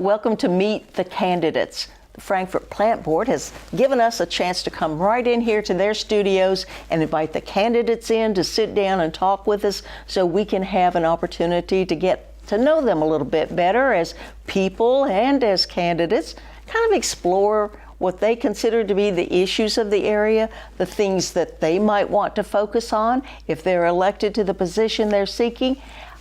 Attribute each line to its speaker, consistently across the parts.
Speaker 1: welcome to Meet the Candidates. The Frankfort Plant Board has given us a chance to come right in here to their studios and invite the candidates in to sit down and talk with us so we can have an opportunity to get to know them a little bit better as people and as candidates, kind of explore what they consider to be the issues of the area, the things that they might want to focus on if they're elected to the position they're seeking.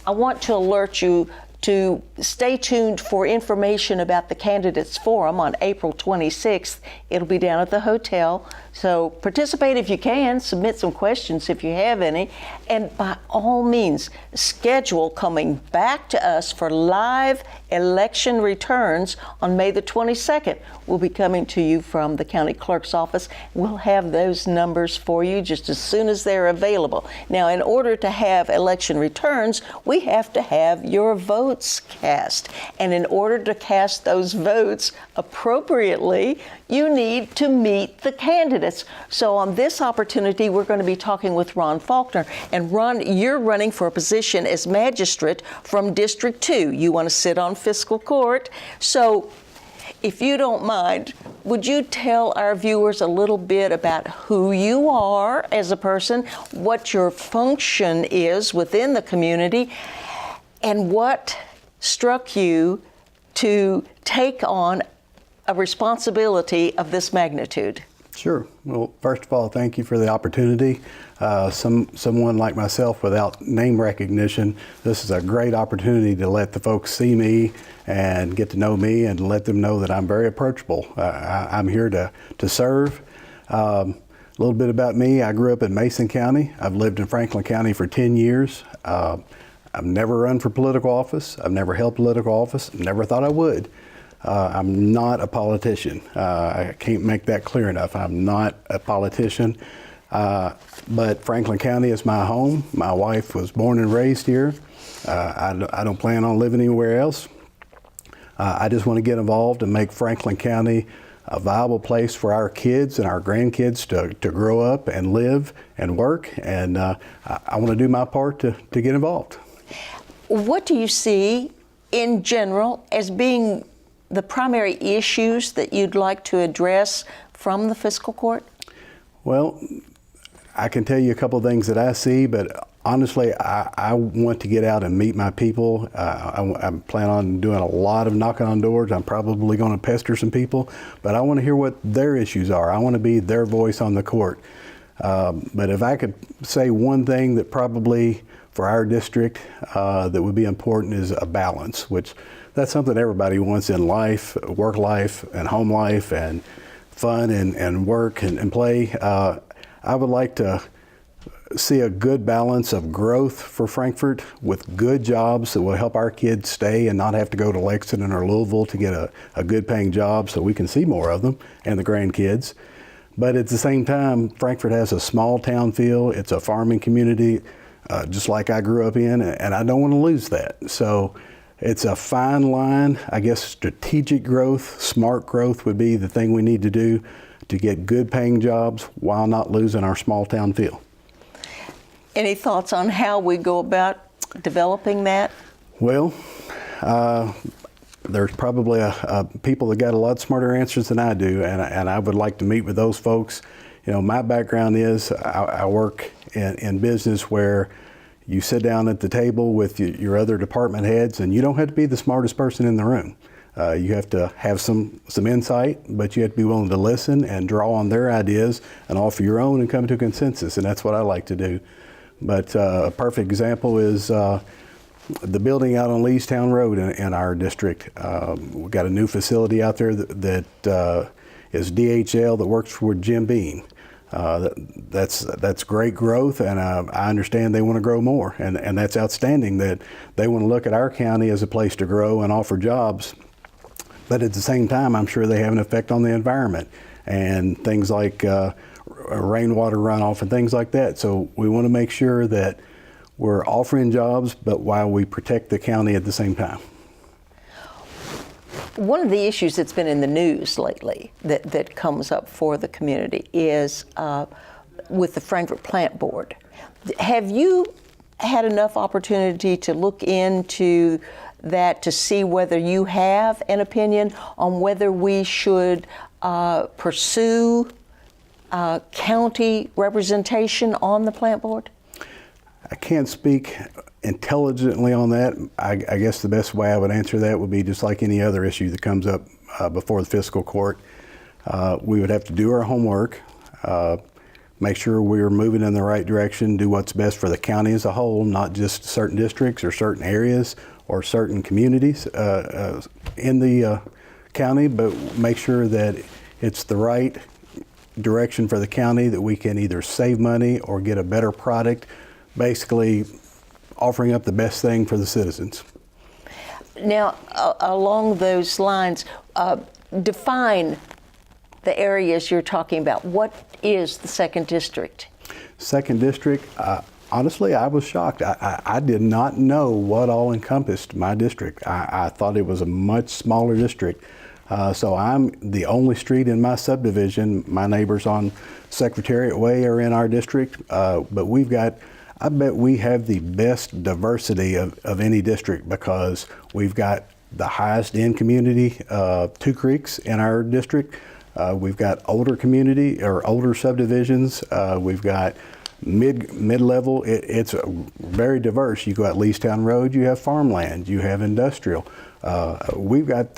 Speaker 1: I want to alert you to stay tuned for information about the Candidates Forum on April 26th. It'll be down at the hotel. So participate if you can, submit some questions if you have any, and by all means, schedule coming back to us for live election returns on May the 22nd. We'll be coming to you from the county clerk's office. We'll have those numbers for you just as soon as they're available. Now, in order to have election returns, we have to have your votes cast. And in order to cast those votes appropriately, you need to meet the candidates. So on this opportunity, we're going to be talking with Ron Faulkner. And Ron, you're running for a position as magistrate from District 2. You want to sit on fiscal court. So if you don't mind, would you tell our viewers a little bit about who you are as a person, what your function is within the community, and what struck you to take on a responsibility of this magnitude?
Speaker 2: Sure. Well, first of all, thank you for the opportunity. Someone like myself without name recognition, this is a great opportunity to let the folks see me and get to know me and let them know that I'm very approachable. I'm here to serve. A little bit about me, I grew up in Mason County. I've lived in Franklin County for 10 years. I've never run for political office. I've never held political office. Never thought I would. I'm not a politician. I can't make that clear enough. I'm not a politician, but Franklin County is my home. My wife was born and raised here. I don't plan on living anywhere else. I just want to get involved and make Franklin County a viable place for our kids and our grandkids to grow up and live and work, and I want to do my part to get involved.
Speaker 1: What do you see in general as being the primary issues that you'd like to address from the fiscal court?
Speaker 2: Well, I can tell you a couple of things that I see, but honestly, I want to get out and meet my people. I plan on doing a lot of knocking on doors. I'm probably going to pester some people, but I want to hear what their issues are. I want to be their voice on the court. But if I could say one thing that probably for our district that would be important is a balance, which that's something everybody wants in life, work life and home life and fun and work and play. I would like to see a good balance of growth for Frankfort with good jobs that will help our kids stay and not have to go to Lexington or Louisville to get a good paying job so we can see more of them and the grandkids. But at the same time, Frankfort has a small town feel. It's a farming community, just like I grew up in, and I don't want to lose that. So it's a fine line. I guess strategic growth, smart growth would be the thing we need to do to get good paying jobs while not losing our small town feel.
Speaker 1: Any thoughts on how we go about developing that?
Speaker 2: Well, there's probably people that got a lot smarter answers than I do, and I would like to meet with those folks. You know, my background is I work in business where you sit down at the table with your other department heads, and you don't have to be the smartest person in the room. You have to have some insight, but you have to be willing to listen and draw on their ideas and offer your own and come to a consensus, and that's what I like to do. But a perfect example is the building out on Leestown Road in our district. We've got a new facility out there that is DHL that works for Jim Beam. That's great growth, and I understand they want to grow more, and that's outstanding that they want to look at our county as a place to grow and offer jobs. But at the same time, I'm sure they have an effect on the environment and things like rainwater runoff and things like that. So we want to make sure that we're offering jobs, but while we protect the county at the same time.
Speaker 1: One of the issues that's been in the news lately that comes up for the community is with the Frankfort Plant Board. Have you had enough opportunity to look into that to see whether you have an opinion on whether we should pursue county representation on the plant board?
Speaker 2: I can't speak intelligently on that. I guess the best way I would answer that would be just like any other issue that comes up before the fiscal court. We would have to do our homework, make sure we're moving in the right direction, do what's best for the county as a whole, not just certain districts or certain areas or certain communities in the county, but make sure that it's the right direction for the county, that we can either save money or get a better product, basically offering up the best thing for the citizens.
Speaker 1: Now, along those lines, define the areas you're talking about. What is the 2nd District? 2nd
Speaker 2: District, honestly, I was shocked. I did not know what all encompassed my district. I thought it was a much smaller district. So I'm the only street in my subdivision. My neighbors on Secretariat Way are in our district, but we've got, I bet we have the best diversity of any district, because we've got the highest end community, 2 Creeks in our district. We've got older community or older subdivisions. We've got mid-level. It's very diverse. You go out Leestown Road, you have farmland, you have industrial. We've got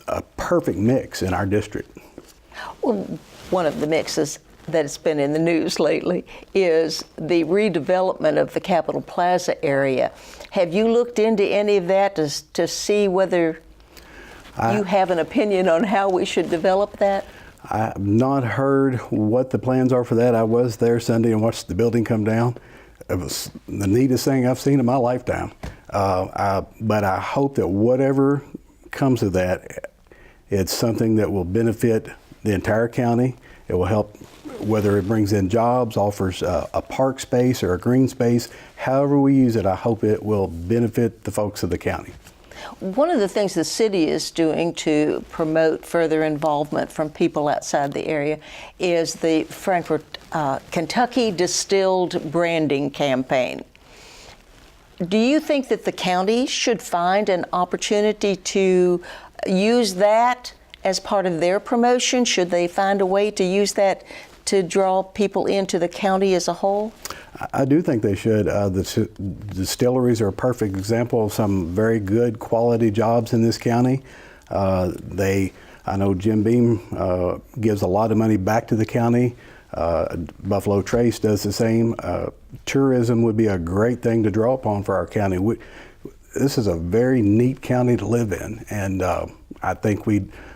Speaker 2: a perfect mix in our district.
Speaker 1: Well, one of the mixes that's been in the news lately is the redevelopment of the Capitol Plaza area. Have you looked into any of that to see whether you have an opinion on how we should develop that?
Speaker 2: I've not heard what the plans are for that. I was there Sunday and watched the building come down. It was the neatest thing I've seen in my lifetime. But I hope that whatever comes of that, it's something that will benefit the entire county. It will help, whether it brings in jobs, offers a park space or a green space. However we use it, I hope it will benefit the folks of the county.
Speaker 1: One of the things the city is doing to promote further involvement from people outside the area is the Frankfort, Kentucky Distilled Branding Campaign. Do you think that the county should find an opportunity to use that as part of their promotion? Should they find a way to use that to draw people into the county as a whole?
Speaker 2: I do think they should. The distilleries are a perfect example of some very good quality jobs in this county. I know Jim Beam gives a lot of money back to the county. Buffalo Trace does the same. Tourism would be a great thing to draw upon for our county. This is a very neat county to live in, and I think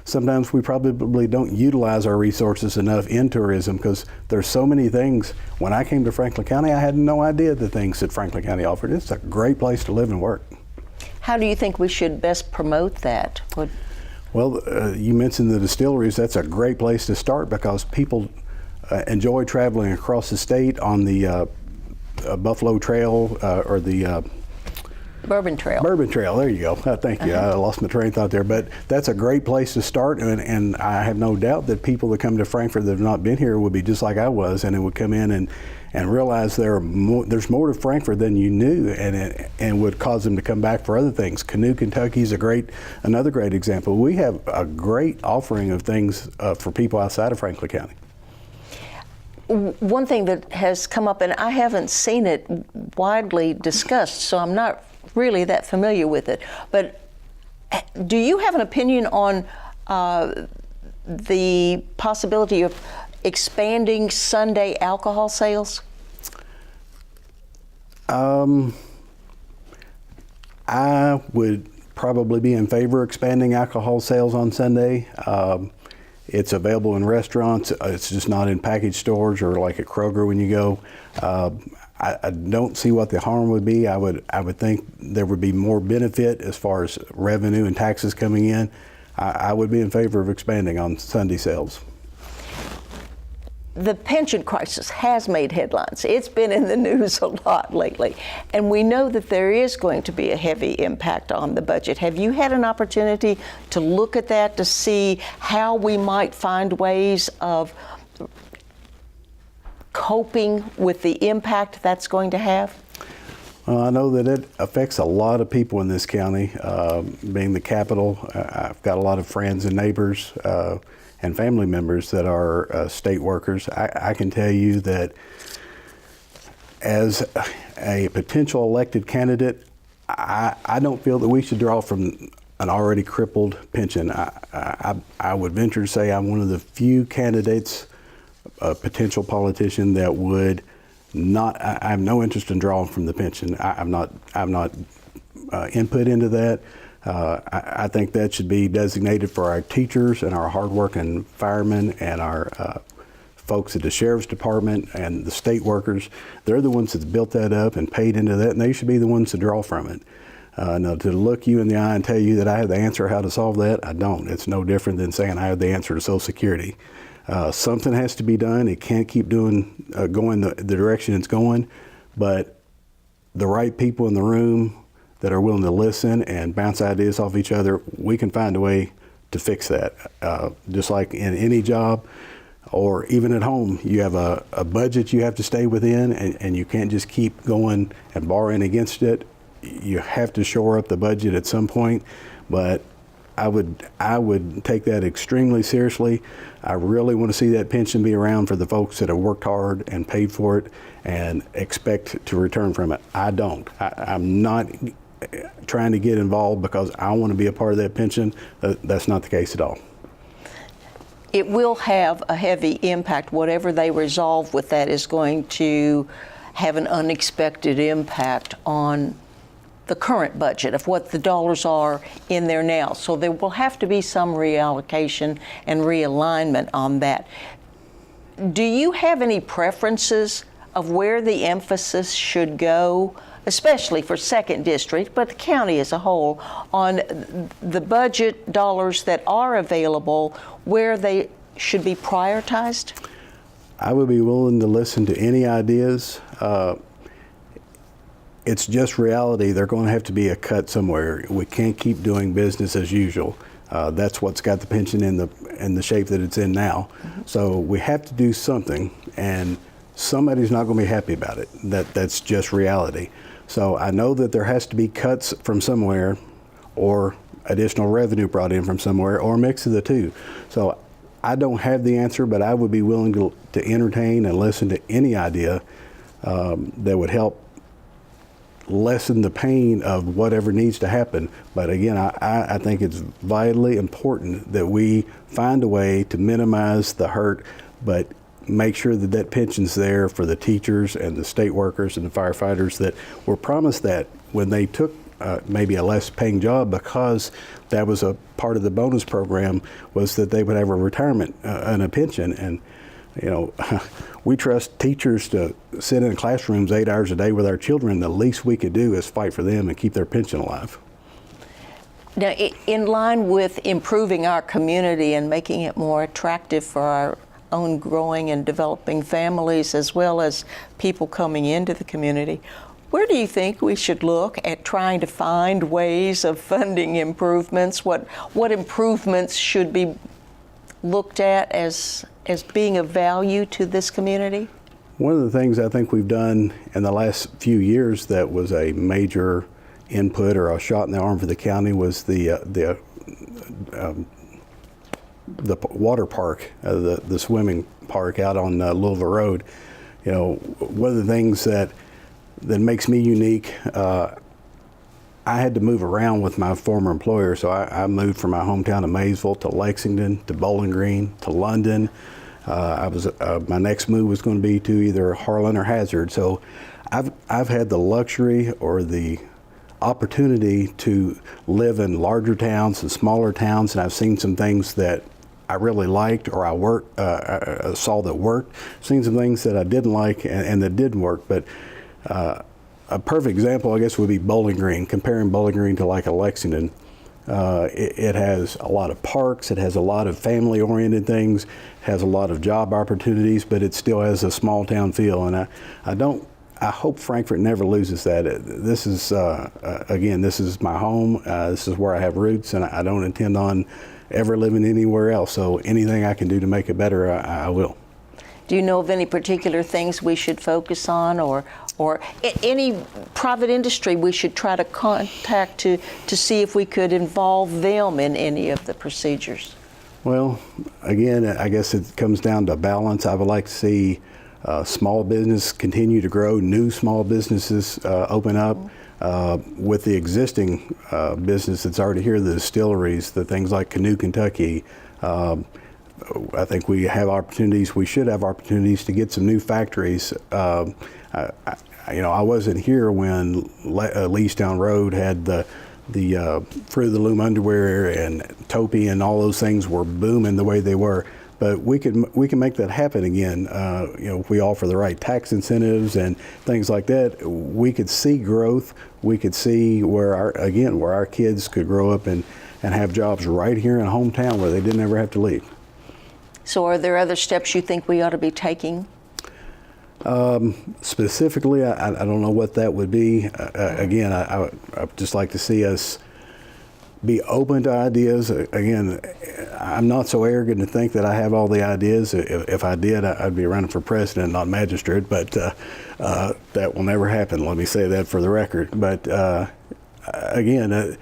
Speaker 2: sometimes we probably don't utilize our resources enough in tourism, because there's so many things. When I came to Franklin County, I had no idea the things that Franklin County offered. It's a great place to live and work.
Speaker 1: How do you think we should best promote that?
Speaker 2: Well, you mentioned the distilleries. That's a great place to start, because people enjoy traveling across the state on the Buffalo Trail or the
Speaker 1: Bourbon Trail.
Speaker 2: Bourbon Trail, there you go. Thank you. I lost my train of thought there. But that's a great place to start, and I have no doubt that people that come to Frankfort that have not been here would be just like I was, and it would come in and realize there's more to Frankfort than you knew, and would cause them to come back for other things. Canoe, Kentucky is another great example. We have a great offering of things for people outside of Franklin County.
Speaker 1: One thing that has come up, and I haven't seen it widely discussed, so I'm not really that familiar with it, but do you have an opinion on the possibility of expanding Sunday alcohol sales?
Speaker 2: I would probably be in favor of expanding alcohol sales on Sunday. It's available in restaurants. It's just not in package stores or like at Kroger when you go. I don't see what the harm would be. I would think there would be more benefit as far as revenue and taxes coming in. I would be in favor of expanding on Sunday sales.
Speaker 1: The pension crisis has made headlines. It's been in the news a lot lately, and we know that there is going to be a heavy impact on the budget. Have you had an opportunity to look at that to see how we might find ways of coping with the impact that's going to have?
Speaker 2: I know that it affects a lot of people in this county. Being the capital, I've got a lot of friends and neighbors and family members that are state workers. I can tell you that as a potential elected candidate, I don't feel that we should draw from an already crippled pension. I would venture to say I'm one of the few candidates, a potential politician that would not. I have no interest in drawing from the pension. I'm not input into that. I think that should be designated for our teachers and our hardworking firemen and our folks at the sheriff's department and the state workers. They're the ones that built that up and paid into that, and they should be the ones to draw from it. Now, to look you in the eye and tell you that I have the answer how to solve that, I don't. It's no different than saying I have the answer to Social Security. Something has to be done. It can't keep going the direction it's going, but the right people in the room that are willing to listen and bounce ideas off each other, we can find a way to fix that. Just like in any job, or even at home, you have a budget you have to stay within, and you can't just keep going and borrowing against it. You have to shore up the budget at some point, but I would take that extremely seriously. I really want to see that pension be around for the folks that have worked hard and paid for it and expect to return from it. I don't. I'm not trying to get involved because I want to be a part of that pension. That's not the case at all.
Speaker 1: It will have a heavy impact. Whatever they resolve with that is going to have an unexpected impact on the current budget of what the dollars are in there now. So there will have to be some reallocation and realignment on that. Do you have any preferences of where the emphasis should go, especially for Second District, but the county as a whole, on the budget dollars that are available, where they should be prioritized?
Speaker 2: I would be willing to listen to any ideas. It's just reality. They're going to have to be a cut somewhere. We can't keep doing business as usual. That's what's got the pension in the shape that it's in now. Mm-hmm. So we have to do something, and somebody's not going to be happy about it. That's just reality. So I know that there has to be cuts from somewhere, or additional revenue brought in from somewhere, or a mix of the two. So I don't have the answer, but I would be willing to entertain and listen to any idea that would help lessen the pain of whatever needs to happen. But again, I think it's vitally important that we find a way to minimize the hurt, but make sure that that pension's there for the teachers and the state workers and the firefighters that were promised that when they took maybe a less paying job, because that was a part of the bonus program, was that they would have a retirement and a pension. And you know, we trust teachers to sit in classrooms 8 hours a day with our children. The least we could do is fight for them and keep their pension alive.
Speaker 1: Now, in line with improving our community and making it more attractive for our own growing and developing families, as well as people coming into the community, where do you think we should look at trying to find ways of funding improvements? What improvements should be looked at as being of value to this community?
Speaker 2: One of the things I think we've done in the last few years that was a major input or a shot in the arm for the county was the water park, the swimming park out on Louisville Road. You know, one of the things that makes me unique, I had to move around with my former employer, so I moved from my hometown of Maysville to Lexington to Bowling Green to London. My next move was going to be to either Harlan or Hazard. So I've had the luxury or the opportunity to live in larger towns and smaller towns, and I've seen some things that I really liked, or I saw that worked. Seen some things that I didn't like and that didn't work. But a perfect example, I guess, would be Bowling Green. Comparing Bowling Green to like a Lexington, it has a lot of parks, it has a lot of family-oriented things, has a lot of job opportunities, but it still has a small town feel. And I hope Frankfort never loses that. This is, again, this is my home. This is where I have roots, and I don't intend on ever living anywhere else. So anything I can do to make it better, I will.
Speaker 1: Do you know of any particular things we should focus on or or any private industry we should try to contact to see if we could involve them in any of the procedures?
Speaker 2: Well, again, I guess it comes down to balance. I would like to see small business continue to grow, new small businesses open up. With the existing business that's already here, the distilleries, the things like Canoe, Kentucky, I think we have opportunities. We should have opportunities to get some new factories. I wasn't here when Leestown Road had the Fruit of the Loom underwear and Topi and all those things were booming the way they were. But we can make that happen again. If we offer the right tax incentives and things like that, we could see growth. We could see where our kids could grow up and have jobs right here in a hometown where they didn't ever have to leave.
Speaker 1: So are there other steps you think we ought to be taking?
Speaker 2: Specifically, I don't know what that would be. Again, I'd just like to see us be open to ideas. Again, I'm not so arrogant to think that I have all the ideas. If I did, I'd be running for president, not magistrate, but that will never happen. Let me say that for the record. But again,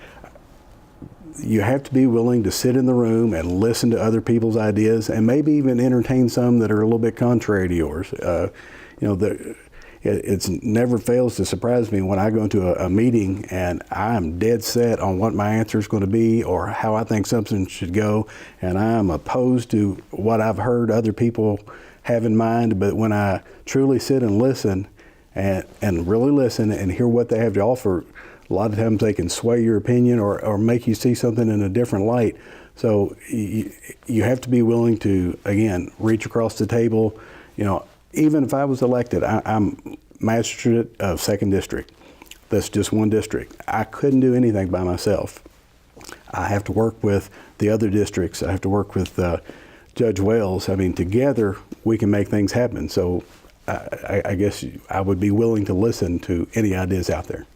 Speaker 2: you have to be willing to sit in the room and listen to other people's ideas and maybe even entertain some that are a little bit contrary to yours. It never fails to surprise me when I go into a meeting and I'm dead set on what my answer is going to be or how I think something should go, and I'm opposed to what I've heard other people have in mind. But when I truly sit and listen and really listen and hear what they have to offer, a lot of times they can sway your opinion or make you see something in a different light. So you have to be willing to, again, reach across the table. Even if I was elected, I'm magistrate of 2nd District. That's just one district. I couldn't do anything by myself. I have to work with the other districts. I have to work with Judge Wells. I mean, together we can make things happen. So I guess I would be willing to listen to any ideas out there.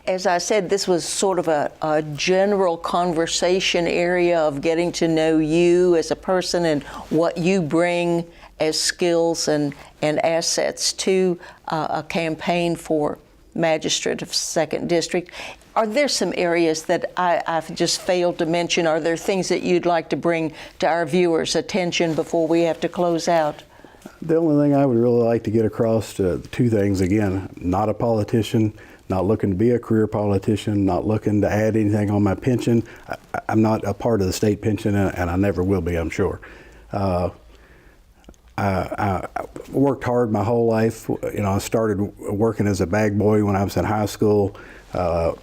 Speaker 1: As I said, this was sort of a general conversation area of getting to know you as a person and what you bring as skills and assets to a campaign for Magistrate of 2nd District. Are there some areas that I've just failed to mention? Are there things that you'd like to bring to our viewers' attention before we have to close out?
Speaker 2: The only thing I would really like to get across to two things. Again, not a politician, not looking to be a career politician, not looking to add anything on my pension. I'm not a part of the state pension, and I never will be, I'm sure. I worked hard my whole life. I started working as a bag boy when I was in high school,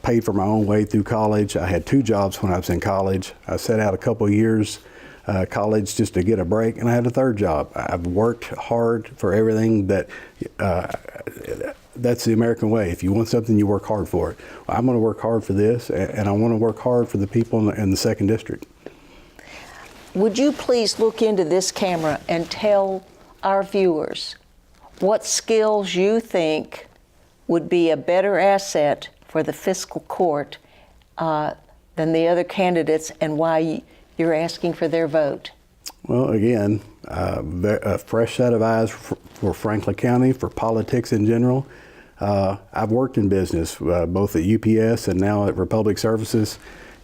Speaker 2: paid for my own way through college. I had 2 jobs when I was in college. I set out a couple of years college just to get a break, and I had a 3rd job. I've worked hard for everything that's the American way. If you want something, you work hard for it. Well, I'm going to work hard for this, and I want to work hard for the people in the 2nd District.
Speaker 1: Would you please look into this camera and tell our viewers what skills you think would be a better asset for the fiscal court than the other candidates, and why you're asking for their vote?
Speaker 2: Well, again, a fresh set of eyes for Franklin County, for politics in general. I've worked in business, both at UPS and now at Republic Services.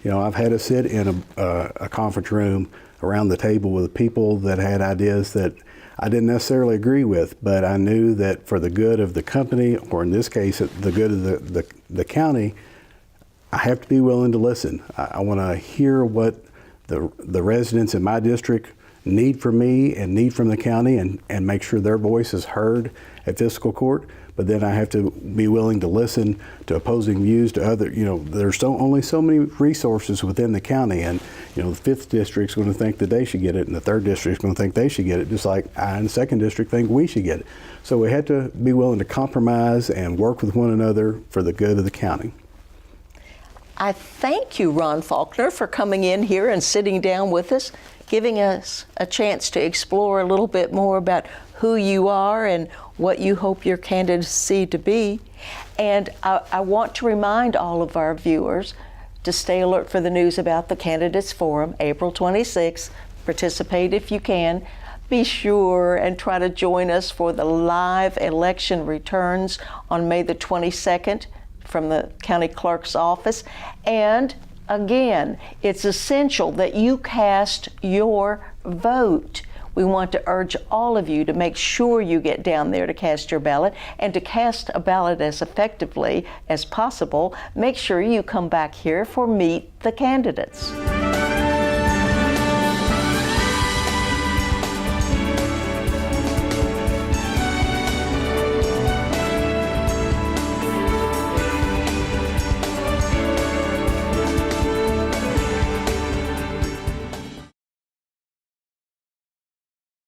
Speaker 2: I've had to sit in a conference room around the table with people that had ideas that I didn't necessarily agree with, but I knew that for the good of the company, or in this case, the good of the county, I have to be willing to listen. I want to hear what the residents in my district need from me and need from the county, and make sure their voice is heard at fiscal court. But then I have to be willing to listen to opposing views, to other, there's only so many resources within the county, and the 5th district's going to think that they should get it, and the 3rd district's going to think they should get it, just like I in the 2nd district think we should get it. So we have to be willing to compromise and work with one another for the good of the county.
Speaker 1: I thank you, Ron Faulkner, for coming in here and sitting down with us, giving us a chance to explore a little bit more about who you are and what you hope your candidacy to be. And I want to remind all of our viewers to stay alert for the news about the Candidates Forum, April 26th. Participate if you can. be sure and try to join us for the live election returns on May the 22nd from the county clerk's office. And again, it's essential that you cast your vote. We want to urge all of you to make sure you get down there to cast your ballot, and to cast a ballot as effectively as possible, make sure you come back here for Meet the Candidates.